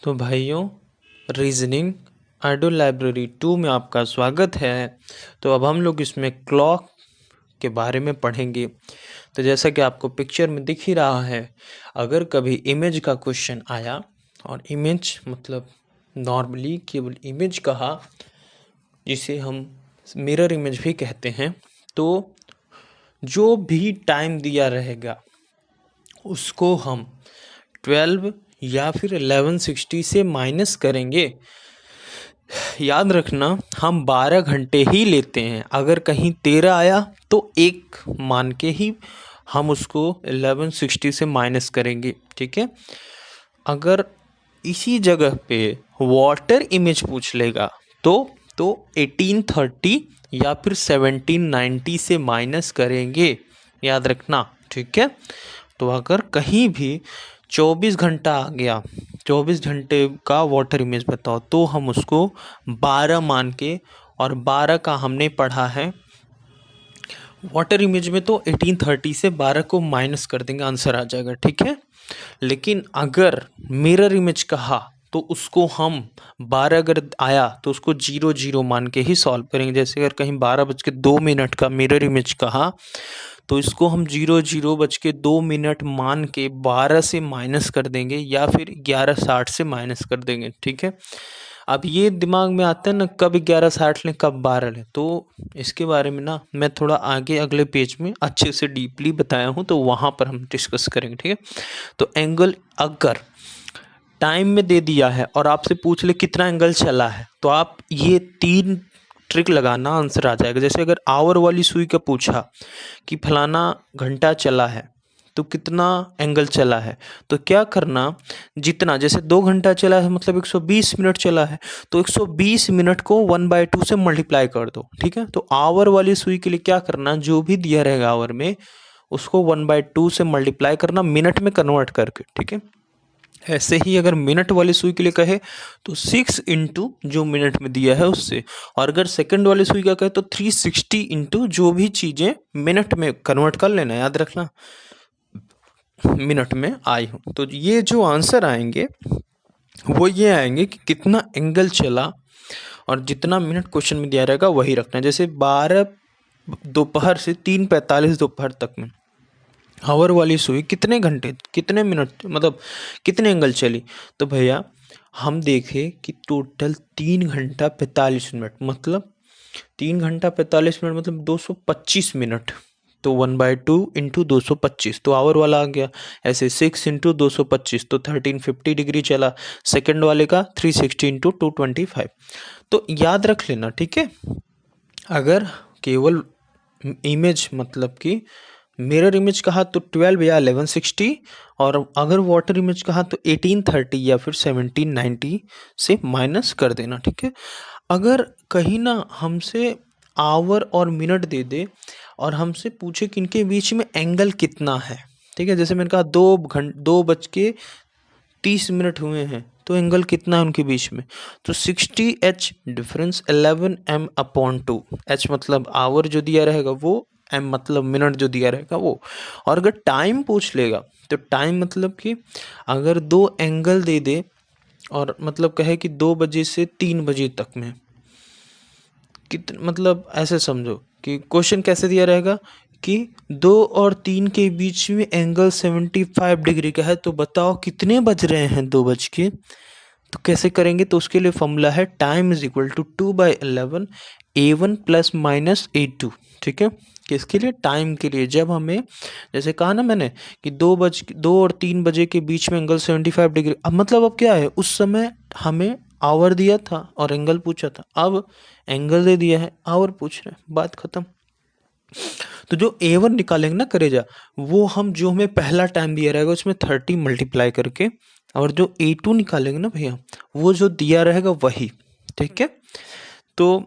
तो भाइयों, reasoning audio library 2 में आपका स्वागत है। तो अब हम लोग इसमें क्लॉक के बारे में पढ़ेंगे। तो जैसा कि आपको पिक्चर में दिख ही रहा है, अगर कभी इमेज का क्वेश्चन आया, और इमेज मतलब नॉर्मली केवल इमेज कहा, जिसे हम मिरर इमेज भी कहते हैं, तो जो भी टाइम दिया रहेगा उसको हम 12 या फिर 1160 से माइनस करेंगे। याद रखना, हम 12 घंटे ही लेते हैं। अगर कहीं 13 आया तो एक मान के ही हम उसको 1160 से माइनस करेंगे, ठीक है। अगर इसी जगह पे वाटर इमेज पूछ लेगा तो 1830 या फिर 1790 से माइनस करेंगे, याद रखना, ठीक है। तो अगर कहीं भी 24 घंटा आ गया, 24 घंटे का वाटर इमेज बताओ, तो हम उसको 12 मान के, और 12 का हमने पढ़ा है वाटर इमेज में, तो 1830 से 12 को माइनस कर देंगे, आंसर आ जाएगा, ठीक है। लेकिन अगर मिरर इमेज कहा तो उसको हम 12 अगर आया तो उसको 00 मान के ही सॉल्व करेंगे। जैसे अगर कहीं 12:02 का मिरर इमेज कहा तो इसको हम 00:02 मान के 12 से माइनस कर देंगे, या फिर 11:60 से माइनस कर देंगे, ठीक है। अब ये दिमाग में आता है ना, कब 11:60 लें कब 12 लें, तो इसके बारे में ना मैं थोड़ा आगे अगले पेज में अच्छे से डीपली बताया हूँ, तो वहाँ पर हम डिस्कस करेंगे, ठीक है। तो एंगल अगर टाइम में दे दिया है और आपसे पूछ ले कितना एंगल चला है, तो आप ये 3 ट्रिक लगाना, आंसर आ जाएगा। जैसे अगर आवर वाली सुई का पूछा कि फलाना घंटा चला है तो कितना एंगल चला है, तो क्या करना, जितना, जैसे 2 घंटा चला है मतलब 120 मिनट चला है, तो 120 मिनट को 1/2 से मल्टीप्लाई कर दो, ठीक है। तो आवर वाली सुई के लिए क्या करना, जो भी दिया रहेगा आवर में उसको 1/2 से मल्टीप्लाई करना मिनट में कन्वर्ट करके, ठीक है। ऐसे ही अगर मिनट वाली सुई के लिए कहे तो 6 इंटू जो मिनट में दिया है उससे, और अगर सेकंड वाली सुई का कहे तो 360 इंटू जो भी चीज़ें मिनट में कन्वर्ट कर लेना, याद रखना मिनट में आई हूँ। तो ये जो आंसर आएंगे वो ये आएंगे कि कितना एंगल चला, और जितना मिनट क्वेश्चन में दिया रहेगा वही रखना है। जैसे 12 दोपहर से 3:45 दोपहर तक में आवर वाली सुई कितने घंटे कितने मिनट मतलब कितने एंगल चली, तो भैया हम देखें कि टोटल 3 घंटा 45 मिनट, मतलब 3 घंटा 45 मिनट मतलब 225 मिनट। तो 1/2 इंटू 225, तो आवर वाला आ गया। ऐसे 6 इंटू 225 तो 1350 चला। सेकंड वाले का 360 इंटू 225। तो याद रख लेना, ठीक है। अगर केवल इमेज मतलब कि मिरर इमेज कहा तो 12 या 1160, और अगर वाटर इमेज कहा तो 1830 या फिर 1790 से माइनस कर देना, ठीक है। अगर कहीं ना हमसे आवर और मिनट दे दे और हमसे पूछे कि इनके बीच में एंगल कितना है, ठीक है। जैसे मैंने कहा 2:30 हुए हैं, तो एंगल कितना है उनके बीच में, तो 60 H डिफरेंस 11m/2। H मतलब आवर जो दिया रहेगा वो, M मतलब मिनट जो दिया रहेगा वो। और अगर टाइम पूछ लेगा तो टाइम मतलब कि अगर 2 एंगल दे दे और मतलब कहे कि 2 बजे से 3 बजे तक में कितना, मतलब ऐसे समझो कि क्वेश्चन कैसे दिया रहेगा कि 2 और 3 के बीच में एंगल 75 डिग्री का है, तो बताओ कितने बज रहे हैं 2 बज के। तो कैसे करेंगे, तो उसके लिए फॉर्मूला है time is equal to 2/11 A1 plus minus A2, ठीक है। किसके लिए, टाइम के लिए। जब हमें जैसे कहा ना मैंने कि 2 और 3 बजे के बीच में एंगल 75 डिग्री, अब मतलब अब क्या है, उस समय हमें आवर दिया था और एंगल पूछा था, अब एंगल दे दिया है, आवर पूछ रहे हैं, बात खत्म। तो जो A1 निकालेंगे ना करेजा, वो हम जो हमें पहला टाइम दिया रहेगा उसमें 30 मल्टीप्लाई करके, और जो A2 निकालेंगे ना भैया, वो जो दिया रहेगा वही, ठीक है। तो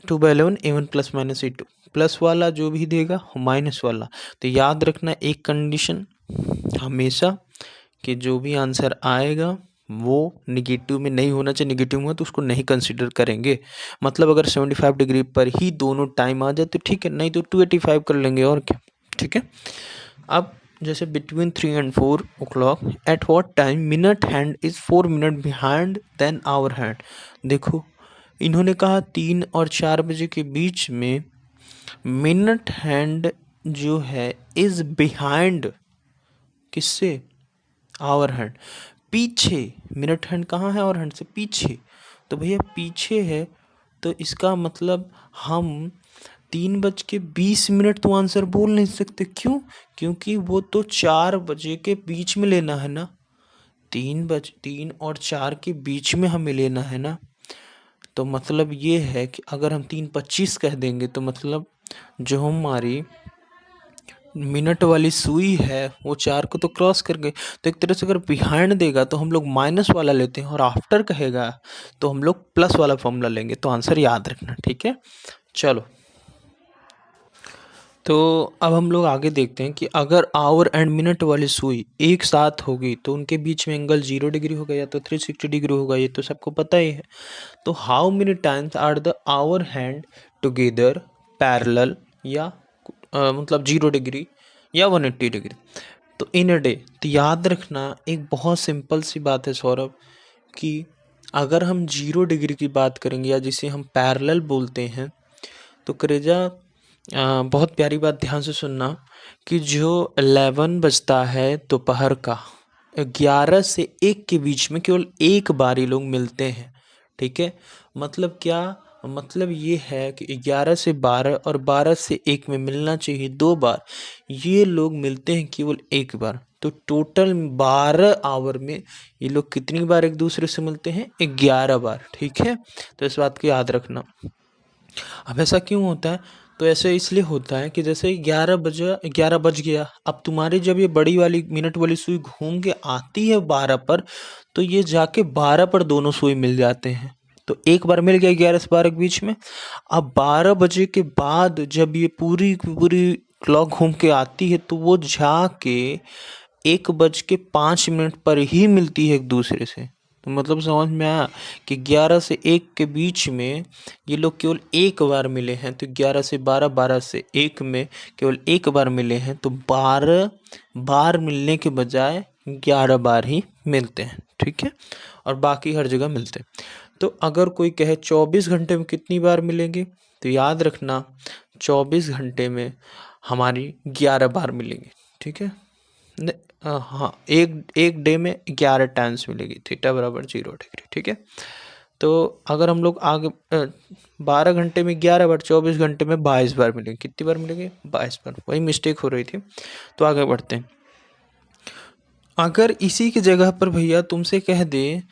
2/11 A1 plus minus A2, plus वाला जो भी देगा माइनस वाला। तो याद रखना एक कंडीशन हमेशा कि जो भी आंसर आएगा वो निगेटिव में नहीं होना चाहिए। निगेटिव में हो तो उसको नहीं कंसिडर करेंगे। मतलब अगर 75 डिग्री पर ही दोनों टाइम आ जाए तो ठीक है, नहीं तो 285 कर लेंगे, और क्या, ठीक है। अब जैसे between 3 and 4 o'clock at what time minute hand is 4 minute behind than hour hand. देखो इन्होंने कहा 3 और 4 बजे के बीच में मिनट हैंड जो है इज़ बिहाइंड किससे, आवर हैंड, पीछे। मिनट हैंड कहाँ है, आवर हैंड से पीछे। तो भैया पीछे है तो इसका मतलब हम 3:20 तो आंसर बोल नहीं सकते। क्यों? क्योंकि वो तो 4 बजे के बीच में लेना है ना, 3 और 4 के बीच में हमें लेना है ना। तो मतलब ये है कि अगर हम 3:25 कह देंगे तो मतलब जो हमारी मिनट वाली सुई है वो 4 को तो क्रॉस कर गई। तो एक तरह से अगर बिहाइंड देगा तो हम लोग माइनस वाला लेते हैं और आफ्टर कहेगा तो हम लोग प्लस वाला फॉर्मूला लेंगे। तो आंसर याद रखना, ठीक है। चलो तो अब हम लोग आगे देखते हैं कि अगर आवर एंड मिनट वाली सुई एक साथ होगी तो उनके बीच में एंगल 0 डिग्री होगा या तो 360 डिग्री होगा, ये तो सबको पता ही है। तो how many times are the hour hand together parallel या मतलब 0 डिग्री या 180 डिग्री। तो इन अ डे, तो याद रखना एक बहुत सिंपल सी बात है सौरभ कि अगर हम 0 डिग्री की बात करेंगे या जिसे हम पैरेलल बोलते हैं तो करेजा बहुत प्यारी बात ध्यान से सुनना कि जो 11 बजता है दोपहर का 11 से 1 के बीच में केवल एक बार ही लोग मिलते हैं, ठीक है। मतलब क्या, मतलब ये है कि 11 से 12 और 12 से 1 में मिलना चाहिए 2 बार, ये लोग मिलते हैं केवल एक बार। तो टोटल 12 आवर में ये लोग कितनी बार एक दूसरे से मिलते हैं, 11 बार, ठीक है। तो इस बात को याद रखना। अब ऐसा क्यों होता है, तो ऐसे इसलिए होता है कि जैसे 11 बज गया, अब तुम्हारी जब ये बड़ी वाली मिनट वाली सुई घूम के आती है 12 पर तो ये जाके 12 पर दोनों सुई मिल जाते हैं। तो एक बार मिल गया 11 से 12 के बीच में। अब 12 बजे के बाद जब ये पूरी की पूरी क्लॉक घूम के आती है तो वो जाके 1:05 पर ही मिलती है एक दूसरे से। तो मतलब समझ में आया कि 11 से 1 के बीच में ये लोग केवल एक बार मिले हैं। तो 11 से 12, 12 से 1 में केवल एक बार मिले हैं। तो 12 बार मिलने के बजाय 11 बार ही मिलते हैं, ठीक है। और बाकी हर जगह मिलते हैं। तो अगर कोई कहे 24 घंटे में कितनी बार मिलेंगे, तो याद रखना 24 घंटे में हमारी 11 बार मिलेंगी, ठीक है। हाँ, एक एक डे में 11 टाइम्स मिलेगी, थीटा बराबर 0 डिग्री, ठीक है। तो अगर हम लोग आगे 12 घंटे में 11 बार, 24 घंटे में 22 बार मिलेंगे। कितनी बार मिलेंगे, 22 बार। वही मिस्टेक हो रही थी। तो आगे बढ़ते हैं। अगर इसी की जगह पर भैया तुमसे कह दे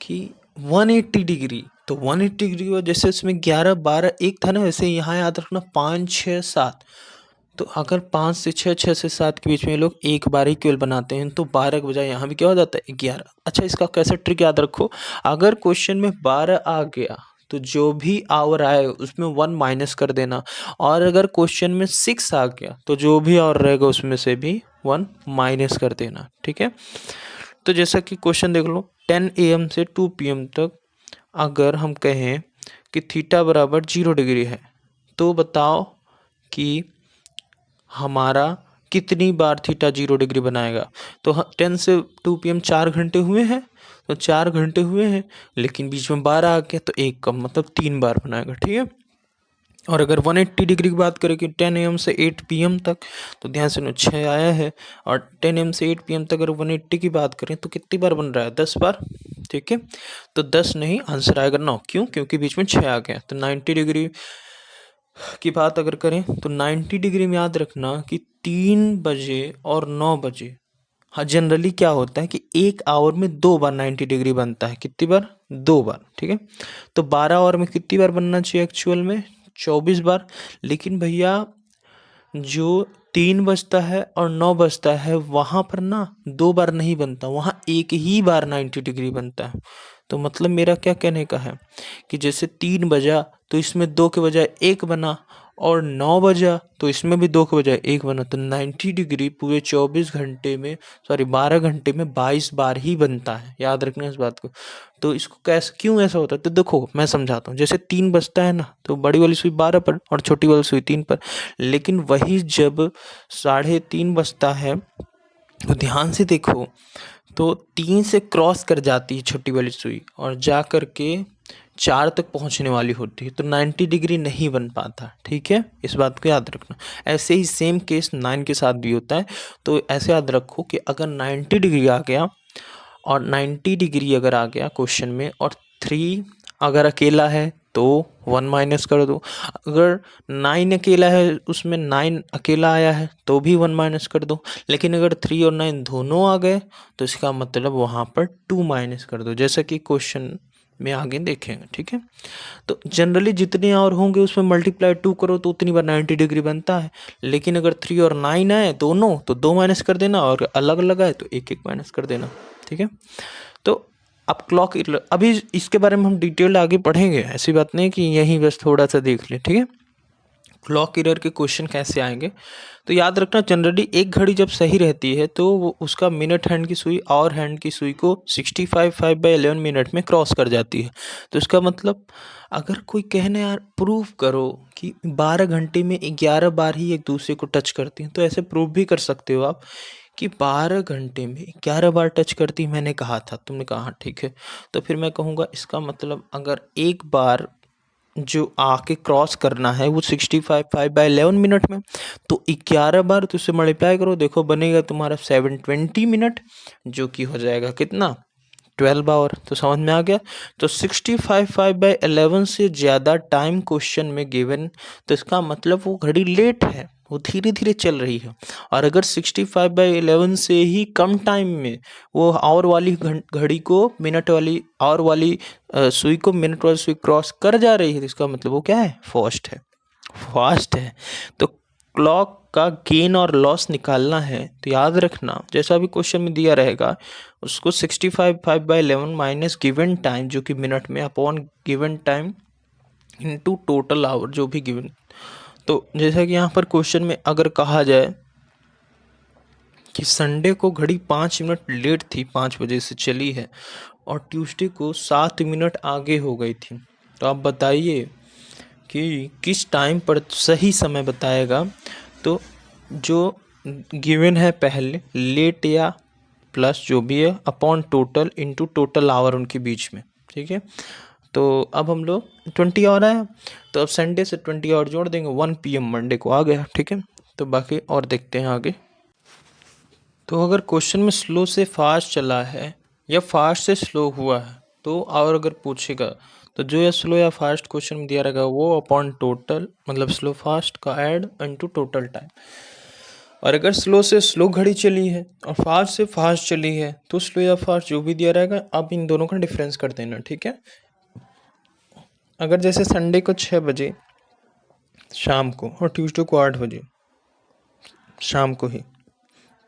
कि 180 डिग्री, तो 180 डिग्री और जैसे उसमें 11 12 एक था ना, वैसे यहाँ याद रखना 5 6 7। तो अगर 5 से 6, 6 से 7 के बीच में ये लोग एक बार ही केवल बनाते हैं तो 12 के बजाय यहाँ भी क्या हो जाता है, 11। अच्छा, इसका कैसे ट्रिक याद रखो, अगर क्वेश्चन में 12 आ गया तो जो भी आवर आए उसमें 1 माइनस कर देना, और अगर क्वेश्चन में 6 आ गया तो जो भी आवर रहेगा उसमें से भी 1 माइनस कर देना, ठीक है। तो जैसा कि क्वेश्चन देख लो, 10 AM से 2 PM तक अगर हम कहें कि थीटा बराबर 0 डिग्री है तो बताओ कि हमारा कितनी बार थीटा 0 डिग्री बनाएगा। तो 10 से 2 PM 4 घंटे हुए हैं, तो 4 घंटे हुए हैं, लेकिन बीच में 12 आ गया तो एक कम, मतलब 3 बार बनाएगा, ठीक है। और अगर 180 डिग्री की बात करें कि 10 AM से 8 PM तक, तो ध्यान से 6 आया है, और 10 AM से 8 PM तक अगर 180 की बात करें तो कितनी बार बन रहा है, 10 बार, ठीक है। तो 10 नहीं, आंसर आएगा 9। क्यों? क्योंकि बीच में 6 आ गया। तो 90 डिग्री की बात अगर करें तो 90 डिग्री में याद रखना कि 3 बजे और 9 बजे, हाँ, जनरली क्या होता है कि एक आवर में 2 बार 90 डिग्री बनता है। कितनी बार, 2 बार, ठीक है। तो 12 आवर में कितनी बार बनना चाहिए एक्चुअल में, 24 बार। लेकिन भैया जो 3 बजता है और 9 बजता है वहाँ पर ना 2 बार नहीं बनता, वहाँ एक ही बार 90 डिग्री बनता है। तो मतलब मेरा क्या कहने का है कि जैसे 3 बजा तो इसमें 2 के बजाय 1 बना, और 9 बजा तो इसमें भी 2 के बजाय 1 बना। तो 90 डिग्री पूरे 24 घंटे में, सॉरी 12 घंटे में 22 बार ही बनता है, याद रखना इस बात को। तो इसको कैसे, क्यों ऐसा होता है, तो देखो मैं समझाता हूँ। जैसे 3 बजता है ना तो बड़ी वाली सुई 12 पर और छोटी वाली सुई 3 पर, लेकिन वही जब 3:30 बजता है तो ध्यान से देखो, तो 3 से क्रॉस कर जाती है छोटी वाली सुई और जा कर के 4 तक पहुंचने वाली होती है, तो 90 डिग्री नहीं बन पाता। ठीक है, इस बात को याद रखना। ऐसे ही सेम केस 9 के साथ भी होता है। तो ऐसे याद रखो कि अगर 90 डिग्री आ गया और 90 डिग्री अगर आ गया क्वेश्चन में और 3 अगर अकेला है तो 1 माइनस कर दो। अगर 9 अकेला है, उसमें 9 अकेला आया है तो भी 1 माइनस कर दो। लेकिन अगर 3 और 9 दोनों आ गए तो इसका मतलब वहाँ पर 2 माइनस कर दो, जैसा कि क्वेश्चन में आगे देखेंगे। ठीक है, तो जनरली जितने और होंगे उसमें मल्टीप्लाई 2 करो तो उतनी बार 90 डिग्री बनता है। लेकिन अगर 3 और 9 आए दोनों तो 2 माइनस कर देना, और अलग अलग आए तो एक एक माइनस कर देना। ठीक है, तो अब क्लॉक अभी इसके बारे में हम डिटेल आगे पढ़ेंगे, ऐसी बात नहीं कि यहीं बस थोड़ा सा देख ले। ठीक है, क्लॉक एरर के क्वेश्चन कैसे आएंगे, तो याद रखना जनरली एक घड़ी जब सही रहती है तो वो उसका मिनट हैंड की सुई और हैंड की सुई को 65/11 मिनट में क्रॉस कर जाती है। तो इसका मतलब अगर कोई कहने यार प्रूव करो कि 12 घंटे में 11 बार ही एक दूसरे को टच करती हैं, तो ऐसे प्रूव भी कर सकते हो आप कि 12 घंटे में 11 बार टच करती। मैंने कहा था, तुमने कहा हाँ, ठीक है। तो फिर मैं कहूँगा इसका मतलब अगर एक बार जो आके क्रॉस करना है वो 65/11 मिनट में, तो 11 बार तो उससे मल्टीप्लाई करो, देखो बनेगा तुम्हारा 720 मिनट, जो कि हो जाएगा कितना 12 आवर। तो समझ में आ गया। तो 65/11 से ज़्यादा टाइम क्वेश्चन में गिवन, तो इसका मतलब वो घड़ी लेट है, वो धीरे धीरे चल रही है। और अगर 65/11 से ही कम टाइम में वो और वाली घड़ी को मिनट वाली और वाली सुई को मिनट वाली सुई क्रॉस कर जा रही है, तो इसका मतलब वो क्या है, फास्ट है, फास्ट है। तो क्लॉक का गेन और लॉस निकालना है तो याद रखना जैसा भी क्वेश्चन में दिया रहेगा उसको 65/11 माइनस गिवन टाइम जो कि मिनट में upon given time into total hour जो भी गिवन। तो जैसा कि यहाँ पर क्वेश्चन में अगर कहा जाए कि संडे को घड़ी 5 मिनट लेट थी, 5 बजे से चली है, और ट्यूसडे को 7 मिनट आगे हो गई थी, तो आप बताइए कि किस टाइम पर सही समय बताएगा। तो जो गिवन है पहले लेट या प्लस जो भी है upon total into total hour उनके बीच में। ठीक है, तो अब हम लोग 20 आवर आया, तो अब संडे से 20 आवर जोड़ देंगे, 1 PM मंडे को आ गया। ठीक है, तो बाकी और देखते हैं आगे। तो अगर क्वेश्चन में स्लो से फास्ट चला है या फास्ट से स्लो हुआ है, तो और अगर पूछेगा तो जो या स्लो या फास्ट क्वेश्चन में दिया रहेगा वो अपॉन टोटल मतलब स्लो फास्ट का ऐड इनटू टोटल टाइम। और अगर स्लो से स्लो घड़ी चली है और फास्ट से फास्ट चली है तो स्लो या फास्ट जो भी दिया रहेगा आप इन दोनों का डिफरेंस कर देना। ठीक है, अगर जैसे संडे को 6 बजे शाम को और ट्यूसडे को 8 बजे शाम को ही,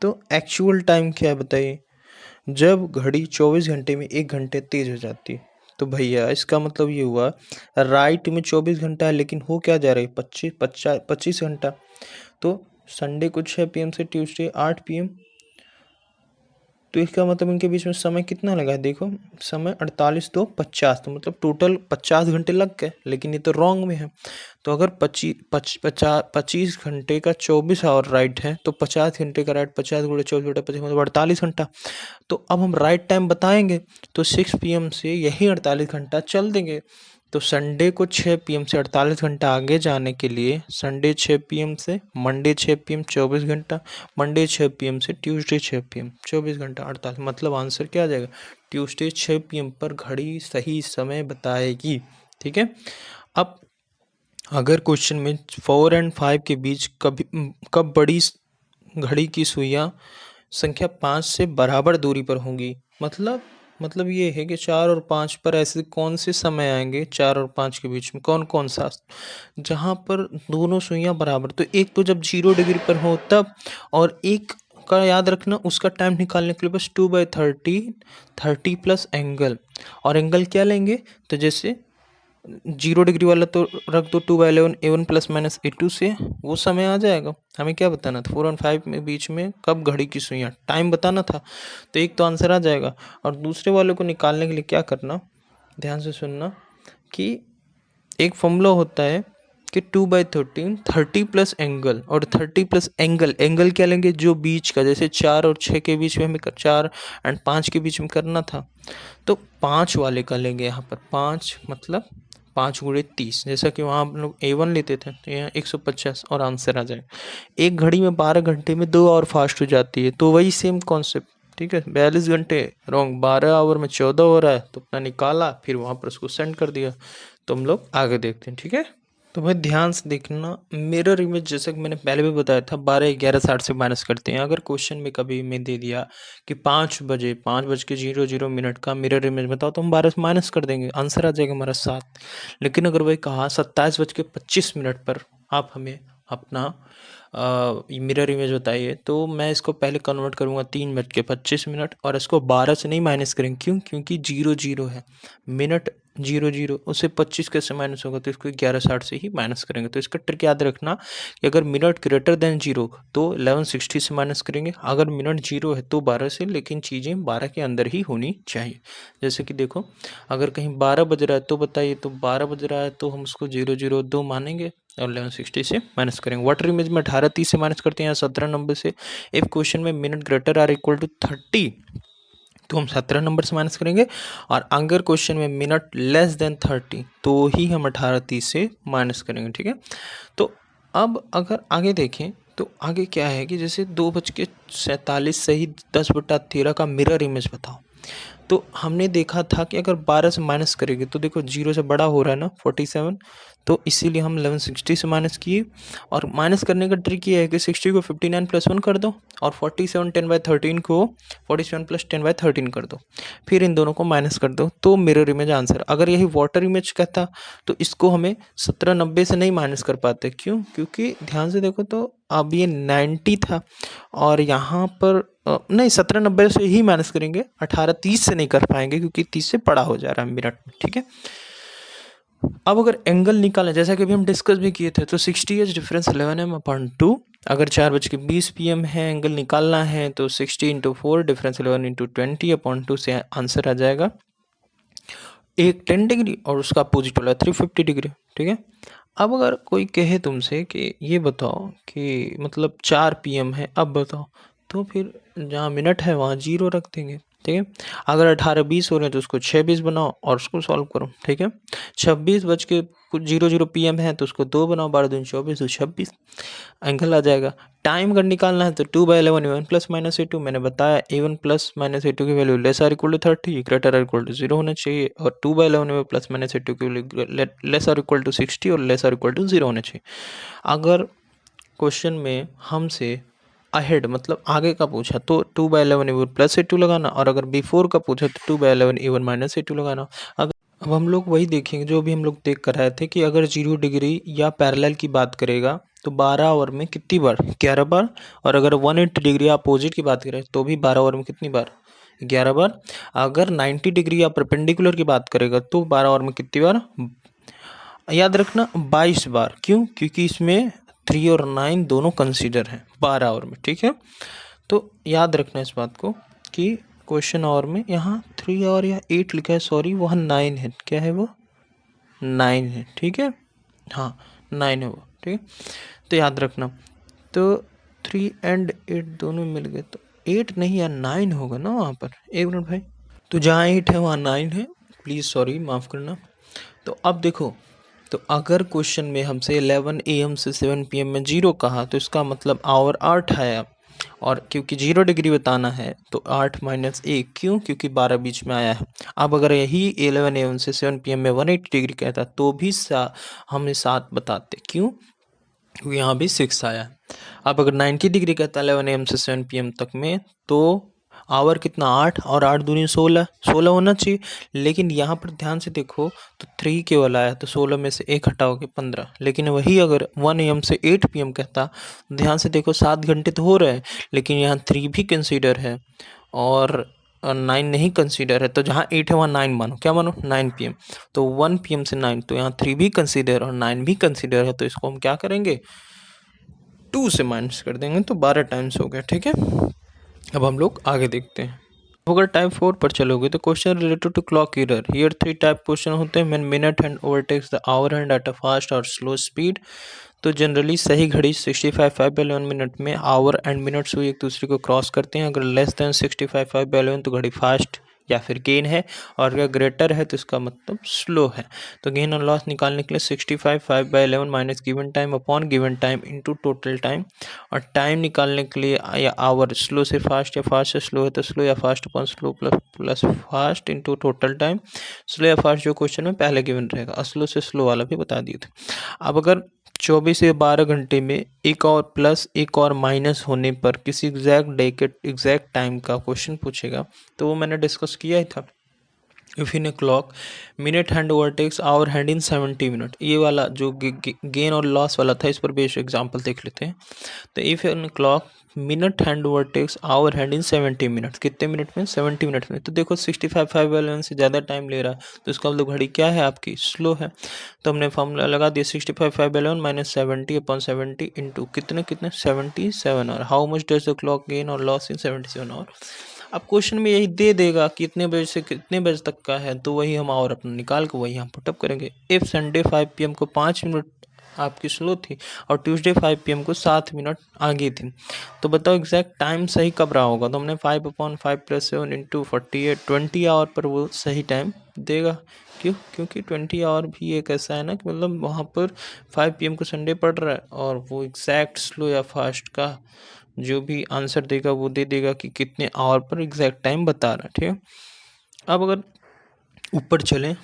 तो एक्चुअल टाइम क्या है बताइए, जब घड़ी 24 घंटे में 1 घंटे तेज हो जाती है। तो भैया इसका मतलब ये हुआ राइट में 24 घंटा है लेकिन हो क्या जा रही है 25 घंटा। तो संडे को 6 PM से ट्यूसडे 8 PM, तो इसका मतलब इनके बीच में समय कितना लगा है, देखो समय 48 तो 50, तो मतलब टोटल 50 घंटे लग गए, लेकिन ये तो रॉन्ग में है। तो अगर 25 घंटे का 24 आवर राइट है तो 50 घंटे का राइट 50 गुणे 24 बटा 25 मतलब 48 घंटा। तो अब हम राइट टाइम बताएंगे तो 6 PM से यही 48 घंटा चल देंगे। तो संडे को 6 PM से 48 घंटा आगे जाने के लिए संडे 6 PM से मंडे 6 PM 24 घंटा, मंडे 6 PM से ट्यूसडे 6 PM 24 घंटा 48, मतलब आंसर क्या आ जाएगा, ट्यूसडे 6 PM पर घड़ी सही समय बताएगी। ठीक है, अब अगर क्वेश्चन में 4 और 5 के बीच कब बड़ी घड़ी की सुइयां संख्या 5 से बराबर दूरी पर होंगी, मतलब ये है कि 4 और 5 पर ऐसे कौन से समय आएंगे 4 और 5 के बीच में कौन कौन सा जहां पर दोनों सुइयां बराबर, तो एक तो जब 0 डिग्री पर हो तब, और एक का याद रखना उसका टाइम निकालने के लिए बस 2/30 30 प्लस एंगल, और एंगल क्या लेंगे, तो जैसे 0 डिग्री वाला तो रख दो 2/11 A1 प्लस माइनस A2 से वो समय आ जाएगा। हमें क्या बताना था 4 और 5 में बीच में कब घड़ी की सुइयां टाइम बताना था, तो एक तो आंसर आ जाएगा। और दूसरे वाले को निकालने के लिए क्या करना, ध्यान से सुनना कि एक फॉर्मूला होता है कि 2/13 30 प्लस एंगल, और 30 प्लस एंगल क्या लेंगे, जो बीच का, जैसे 4 और 6 के बीच में हमें 4 एंड 5 के बीच में करना था, तो 5 वाले का लेंगे यहाँ पर। 5 मतलब 5 × 30, जैसा कि वहाँ हम लोग A1 लेते थे, तो यहाँ 150 और आंसर आ जाएगा। एक घड़ी में 12 घंटे में 2 आवर फास्ट हो जाती है, तो वही सेम कॉन्सेप्ट, ठीक है। 42 घंटे रॉन्ग, 12 आवर में 14 हो रहा है, तो अपना निकाला, फिर वहाँ पर उसको सेंड कर दिया। तो हम लोग आगे देखते हैं, ठीक है। तो भाई ध्यान से देखना, मिरर इमेज जैसा कि मैंने पहले भी बताया था 12, 11, 60 से माइनस करते हैं। अगर क्वेश्चन में कभी मैं दे दिया कि 5 बजे 5:00 का मिरर इमेज बताओ, तो हम 12 से माइनस कर देंगे, आंसर आ जाएगा हमारा 7। लेकिन अगर वही कहा 27:25 पर आप हमें अपना मिरर इमेज बताइए, तो मैं इसको पहले कन्वर्ट करूँगा 3:25 और इसको 12 से नहीं माइनस करेंगे। क्यों? क्योंकि 0 है, मिनट 0 उससे 25 कैसे माइनस होगा, तो इसको 11:60 से ही माइनस करेंगे। तो इसका ट्रिक याद रखना कि अगर मिनट ग्रेटर देन 0 तो 1160 से माइनस करेंगे, अगर मिनट 0 है तो 12 से, लेकिन चीज़ें 12 के अंदर ही होनी चाहिए। जैसे कि देखो, अगर कहीं 12 बज रहा है तो बताइए, तो 12 बज रहा है तो हम उसको 002 मानेंगे और 1160 से माइनस करेंगे। वाटर इमेज में 18:30 से माइनस करते हैं, 17 नंबर से। इफ क्वेश्चन में minute greater or equal to 30 तो हम 17 नंबर से माइनस करेंगे, और अगर क्वेश्चन में मिनट लेस देन 30 तो ही हम 18:30 से माइनस करेंगे, ठीक है। तो अब अगर आगे देखें तो आगे क्या है कि जैसे 2:47 से ही 10/13 का मिरर इमेज बताओ, तो हमने देखा था कि अगर 12 से माइनस करेंगे तो देखो 0 से बड़ा हो रहा है ना 47, तो इसीलिए हम 1160 से माइनस किए। और माइनस करने का ट्रिक ये है कि 60 को 59 + 1 कर दो, और 47 10/13 को 47 + 10/13 कर दो, फिर इन दोनों को माइनस कर दो, तो मिरर इमेज आंसर। अगर यही वाटर इमेज कहता तो इसको हमें 1790 से नहीं माइनस कर पाते। क्यों? क्योंकि ध्यान से देखो तो अब ये 90 था, और यहाँ पर नहीं 1790 से ही माइनस करेंगे, 1830 से नहीं कर पाएंगे क्योंकि 30 से बड़ा हो जा रहा है मिनट में, ठीक है। अब अगर एंगल निकालें, जैसा कि अभी हम डिस्कस भी किए थे, तो 60 एज डिफरेंस 11m/2। अगर 4:20 PM है, एंगल निकालना है, तो 60 × 4 डिफरेंस 11 × 20/2 से आंसर आ जाएगा एक 10 डिग्री, और उसका अपोजिट वाला 350 डिग्री, ठीक है। अब अगर कोई कहे तुमसे कि ये बताओ कि मतलब 4 PM है, अब बताओ, तो फिर जहाँ मिनट है वहाँ 0 रख देंगे, ठीक है। अगर 18:20 हो रहे हैं तो उसको 6:20 बनाओ और उसको सॉल्व करो, ठीक है। 26:00 PM है तो उसको 2 बनाओ, 12 दूनी 24 तो 26 एंगल आ जाएगा। टाइम अगर निकालना है तो 2/11 A1 + -A2, मैंने बताया A1 + -A2 की value less or equal to 30, greater or equal to 0 होना चाहिए, और 2/11 A1 + -A2 की value less or equal to 60 और लेस आर इक्वल टू 0 होना चाहिए। अगर क्वेश्चन में हमसे अहेड मतलब आगे का पूछा तो 2/11 A1 + A2 लगाना, और अगर बिफोर का पूछा तो 2/11 A1 - A2 लगाना। अब हम लोग वही देखेंगे जो भी हम लोग देख कर आए थे कि अगर 0 डिग्री या पैरेलल की बात करेगा तो 12 आवर में कितनी बार, 11 बार, और अगर 180 डिग्री अपोजिट की बात करें तो भी 12 आवर में कितनी बार, 11 बार। अगर 90 डिग्री या परपेंडिकुलर की बात करेगा तो 12 आवर में कितनी बार, याद रखना 22 बार। क्यों? क्योंकि इसमें 3 और 9 दोनों कंसीडर हैं 12 आवर में, ठीक है। तो याद रखना इस बात को कि क्वेश्चन आवर में यहाँ 3 और या 8 लिखा है, सॉरी वहाँ 9 है, क्या है वो, 9 है, ठीक है, हाँ 9 है वो, ठीक है। तो याद रखना, तो 3 और 8 दोनों मिल गए तो 8 नहीं यार 9 होगा ना वहाँ पर, एक मिनट भाई, तो जहाँ 8 है वहाँ 9 है, प्लीज़ सॉरी माफ़ करना। तो अब देखो, तो अगर क्वेश्चन में हमसे 11 AM से 7 PM में 0 कहा तो इसका मतलब आवर 8 है, और क्योंकि 0 डिग्री बताना है तो 8 - 1, क्यों? क्योंकि 12 बीच में आया है। अब अगर यही 11 AM से 7 PM में 180 डिग्री कहता तो भी हमें 7 बताते, क्यों? क्योंकि यहाँ भी 6 आया है। अब अगर 90 डिग्री कहता है 11 AM से 7 PM तक में, तो आवर कितना, 8, और 8 दूनी 16, 16 होना चाहिए। लेकिन यहाँ पर ध्यान से देखो तो 3 केवल आया, तो 16 में से 1 हटाओगे 15। लेकिन वही अगर 1 AM से 8 PM कहता, ध्यान से देखो 7 घंटे तो हो रहे हैं, लेकिन यहाँ 3 भी कंसीडर है और 9 नहीं कंसीडर है। तो जहाँ 8 है वहाँ 9 मानो, क्या मानो, 9 PM। तो 1 PM से 9, तो यहाँ 3 भी कंसीडर और 9 भी कंसीडर है, तो इसको हम क्या करेंगे, 2 से माइनस कर देंगे, तो 12 टाइम्स हो गया, ठीक है। अब हम लोग आगे देखते हैं। अगर टाइप 4 पर चलोगे तो question related to clock error. Here 3 type question होते हैं। When minute hand overtakes the hour hand at a fast और स्लो स्पीड। तो जनरली सही घड़ी 65/11 मिनट में आवर एंड मिनट्स हुई एक दूसरे को क्रॉस करते हैं। अगर लेस देन 65/11 तो घड़ी फास्ट या फिर गेन है, और अगर ग्रेटर है तो इसका मतलब स्लो है। तो गेन और लॉस निकालने के लिए 65/11 minus given time upon given time into total time, और टाइम निकालने के लिए या आवर स्लो से फास्ट या फास्ट से स्लो है तो स्लो या fast upon slow plus plus fast into total time. Slow या फास्ट जो क्वेश्चन में पहले गिवन रहेगा, और स्लो से स्लो वाला भी बता दिए थे। अब अगर 24 से 12 घंटे में एक और प्लस एक और माइनस होने पर किसी एग्जैक्ट डे के एग्जैक्ट टाइम का क्वेश्चन पूछेगा, तो वो मैंने डिस्कस किया ही था। If in a clock minute hand overtakes hour hand in 70 minute, ये वाला जो गेन और लॉस वाला था, इस पर बेस्ड एग्जांपल देख लेते हैं। तो if in clock minute hand overtakes hour hand in 70 minute, कितने मिनट में? 70 मिनट में। तो देखो 65/11 से ज़्यादा टाइम ले रहा है, तो इसका मतलब घड़ी क्या है आपकी? स्लो है। तो हमने फॉर्मूला लगा दिया 65/11 माइनस 70 अपॉन 70 इंटू कितने कितने 77 hour. How much does the clock gain और लॉस इन 77 आवर। अब क्वेश्चन में यही दे देगा कितने बजे से कितने बजे तक का है, तो वही हम और अपना निकाल के वही हम पुटअप करेंगे। इफ संडे 5 PM को 5 मिनट आपकी स्लो थी और ट्यूसडे 5 PM को 7 मिनट आगे थी, तो बताओ एग्जैक्ट टाइम सही कब रहा होगा? तो हमने 5/5 + 7 इंटू 48 20 आवर पर वो सही टाइम देगा। क्यों? क्योंकि 20 आवर भी एक ऐसा है ना कि मतलब वहाँ पर 5 PM को संडे पड़ रहा है, और वो एग्जैक्ट स्लो या फास्ट का जो भी आंसर देगा वो दे देगा कि कितने आवर पर एग्जैक्ट टाइम बता रहा है। ठीक है। अब अगर ऊपर चलें,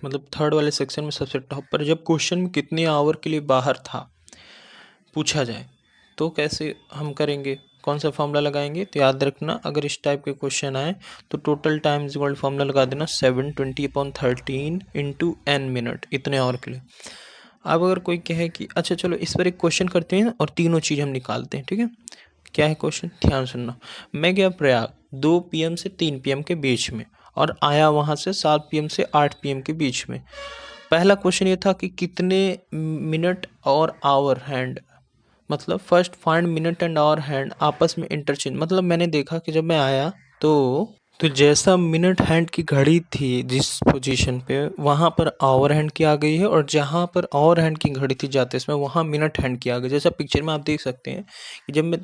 मतलब थर्ड वाले सेक्शन में सबसे टॉप पर, जब क्वेश्चन में कितने आवर के लिए बाहर था पूछा जाए, तो कैसे हम करेंगे? कौन सा फॉर्मूला लगाएंगे? तो याद रखना, अगर इस टाइप के क्वेश्चन आए तो total time is equal formula लगा देना 720/13 इंटू n मिनट, इतने आवर के लिए। अब अगर कोई कहे कि अच्छा चलो इस पर एक क्वेश्चन करते हैं और तीनों चीज़ हम निकालते हैं, ठीक है। क्या है क्वेश्चन? ध्यान सुनना। मैं गया प्रयाग 2 PM से 3 PM के बीच में, और आया वहाँ से 7 PM से 8 PM के बीच में। पहला क्वेश्चन ये था कि कितने मिनट और आवर हैंड, मतलब first find minute and hour hand आपस में इंटरचेंज। मतलब मैंने देखा कि जब मैं आया तो जैसा मिनट हैंड की घड़ी थी जिस पोजीशन पे, वहाँ पर आवर हैंड की आ गई है, और जहाँ पर आवर हैंड की घड़ी थी जाते समय वहाँ मिनट हैंड की आ गई। जैसा पिक्चर में आप देख सकते हैं कि जब मैं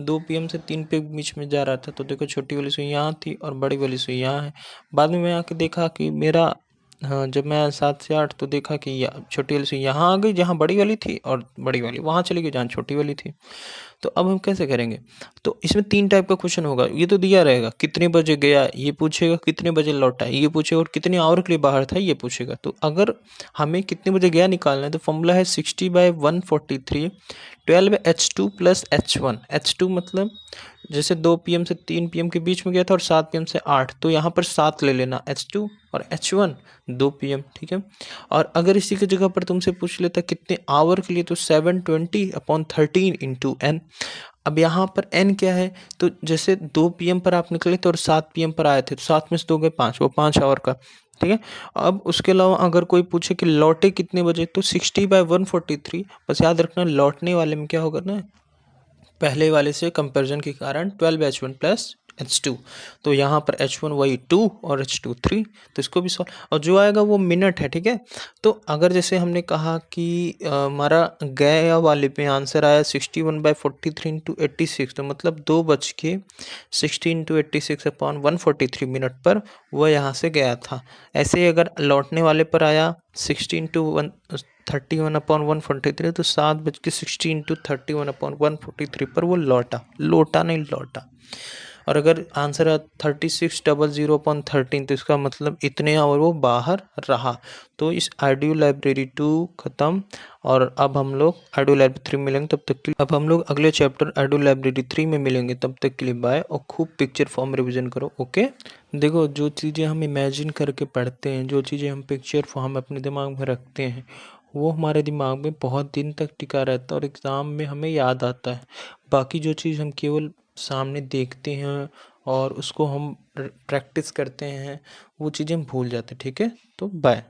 2 PM से 3 PM के बीच में जा रहा था तो देखो छोटी वाली सुई यहाँ थी और बड़ी वाली सुई यहाँ है। बाद में मैं आके देखा कि मेरा, हाँ, जब मैं 7 से 8 तो देखा कि छोटी वाली सुई यहाँ आ गई जहाँ बड़ी वाली थी, और बड़ी वाली वहाँ चली गई जहाँ छोटी वाली थी। तो अब हम कैसे करेंगे? तो इसमें 3 टाइप का क्वेश्चन होगा। ये तो दिया रहेगा कितने बजे गया ये पूछेगा, कितने बजे लौटा ये पूछेगा, और कितने आवर के लिए बाहर था ये पूछेगा। तो अगर हमें कितने बजे गया निकालना है तो फॉर्मूला है 60/143 12H2 + H1। H2 मतलब जैसे 2 PM से 3 PM के बीच में गया था और 7 PM से 8, तो यहाँ पर 7 ले लेना H2, और H1 2 PM, ठीक है। और अगर इसी की जगह पर तुमसे पूछ लेता कितने आवर के लिए, तो 720/13 इंटू n। अब यहाँ पर n क्या है? तो जैसे 2 PM पर आप निकले थे और 7 PM पर आए थे, तो 7 में से 2 गए 5, वो 5 आवर का, ठीक है। अब उसके अलावा अगर कोई पूछे कि लौटे कितने बजे, तो 60/143, बस याद रखना लौटने वाले में क्या होगा ना, पहले वाले से कंपैरिजन के कारण 12H1 + H2, तो यहाँ पर H1 वही 2 और H2 3, तो इसको भी सॉल्व, और जो आएगा वो मिनट है, ठीक है। तो अगर जैसे हमने कहा कि हमारा गया वाले पे आंसर आया 61/43 इंटू 86, तो मतलब 2:16 इंटू 86/143 मिनट पर वह यहाँ से गया था। ऐसे ही अगर लौटने वाले पर आया 60 इंटू 31/143, तो 7:16 इंटू 31/143 पर वो लौटा, लोटा नहीं लौटा। और अगर आंसर है 3600/13, तो इसका मतलब इतने आवर वो बाहर रहा। तो इस ऑडियो लाइब्रेरी 2 ख़त्म, और अब हम लोग ऑडियो लाइब्रेरी 3 मिलेंगे। तब तक के लिए अब हम लोग अगले चैप्टर ऑडियो लाइब्रेरी 3 में मिलेंगे। तब तक के लिए बाय, और खूब पिक्चर फॉर्म रिवीजन करो। ओके। देखो, जो चीज़ें हम इमेजिन करके पढ़ते हैं, जो चीज़ें हम पिक्चर फॉर्म अपने दिमाग में रखते हैं, वो हमारे दिमाग में बहुत दिन तक टिका रहता है और एग्ज़ाम में हमें याद आता है। बाकी जो चीज़ हम केवल सामने देखते हैं और उसको हम प्रैक्टिस करते हैं, वो चीज़ें हम भूल जाते हैं। ठीक है, तो बाय।